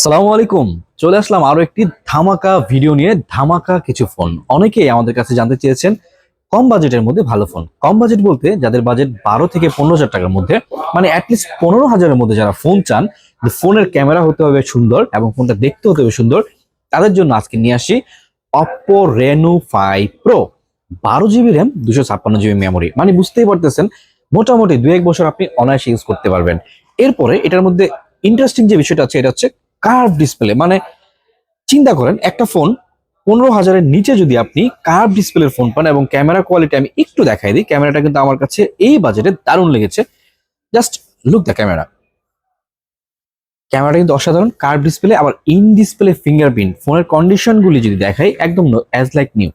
সালামু আলাইকুম। চলে আসলাম আরো একটি ধামাকা ভিডিও নিয়ে। ধামাকা কিছু ফোন অনেকেই আমাদের কাছে জানতে চেয়েছেন। কম বাজেটের মধ্যে ভালো ফোন, কম বাজেট বলতে যাদের বাজেট 12 থেকে 15 হাজার টাকার মধ্যে, মানে অ্যাটলিস্ট 15 হাজারের মধ্যে যারা ফোন চান, ফোনের ক্যামেরা হতে হবে সুন্দর এবং ফোনটা দেখতে হতে হবে সুন্দর, তাদের জন্য আজকে নিয়ে আসি Oppo Reno 5 Pro। 12 GB RAM, 256 GB memory, মানে বুঝতেই পারতেছেন মোটামুটি 2-1 বছর আপনি অনায়াসে ইউজ করতে পারবেন। এরপরে এটার মধ্যে ইন্টারেস্টিং যে বিষয়টা আছে এটা হচ্ছে কার্ভ ডিসপ্লে। মানে চিন্তা করেন একটা ফোন 15 হাজারের নিচে যদি আপনি কার্ভ ডিসপ্লের ফোন পান, এবং ক্যামেরা কোয়ালিটি আমি একটু দেখাই দিই। ক্যামেরাটা কিন্তু আমার কাছে এই বাজেটে দারুণ লেগেছে। Just look the camera. ক্যামেরাটা কিন্তু অসাধারণ, কার্ভ ডিসপ্লে, আবার ইন ডিসপ্লে ফিঙ্গারপ্রিন্ট। ফোনের কন্ডিশন গুলি যদি দেখাই একদম অ্যাজ লাইক নিউ।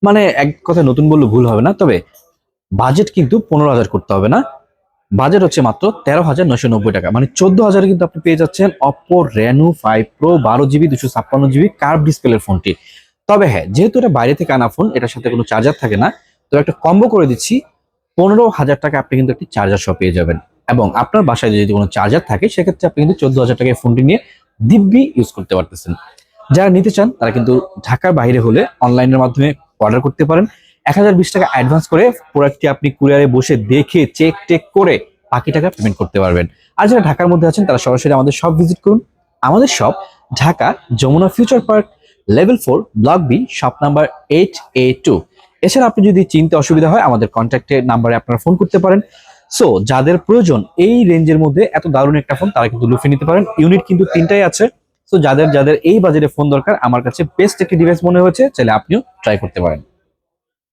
মানে এক কথা নতুন বললে ভুল হবে না। তবে বাজেট কিন্তু 15 হাজার করতে হবে না, বাজেট হচ্ছে মাত্র 13,990 টাকা, মানে 14 হাজারে কিন্তু আপনি পেয়ে যাচ্ছেন Oppo Reno 5 Pro 12 GB 256 GB curve ডিসপ্লের ফোনটি। তবে হ্যাঁ, যেহেতু এটা বাইরে থেকে আনা ফোন, এটার সাথে কোনো চার্জার থাকে না, তো একটা কম্বো করে দিচ্ছি। 15,000 টাকা আপনি কিন্তু একটি চার্জার সহ পেয়ে যাবেন, এবং আপনার বাসায় যদি কোনো চার্জার থাকে সেক্ষেত্রে আপনি কিন্তু 14,000 টাকায় ফোনটি নিয়ে দিব্যি ইউজ করতে পারতেছেন। যারা নিতে চান তারা কিন্তু ঢাকার বাইরে হলে অনলাইনের মাধ্যমে অর্ডার করতে পারেন। 1,020 টাকা অ্যাডভান্স করে প্রোডাক্টটি আপনি কুরিয়ারে বসে দেখে চেক টেক করে বাকি টাকা পেমেন্ট করতে পারবেন। আর যারা ঢাকার মধ্যে আছেন তারা সরাসরি আমাদের শপ ভিজিট করুন। আমাদের shop Dhaka Jamuna future park, level 4, block B, shop number 8A2। এছাড়া আপনি যদি চিনতে অসুবিধা হয় আমাদের কন্ট্যাক্টের নাম্বারে আপনারা ফোন করতে পারেন। সো যাদের প্রয়োজন এই রেঞ্জের মধ্যে এত দারুণ একটা ফোন, তারা কিন্তু লুফে নিতে পারেন। ইউনিট কিন্তু 3টাই আছে। তো যাদের যাদের এই বাজেটে ফোন দরকার, আমার কাছে বেস্ট একটি ডিভাইস মনে হয়েছে, চাইলে আপনিও ট্রাই করতে পারেন।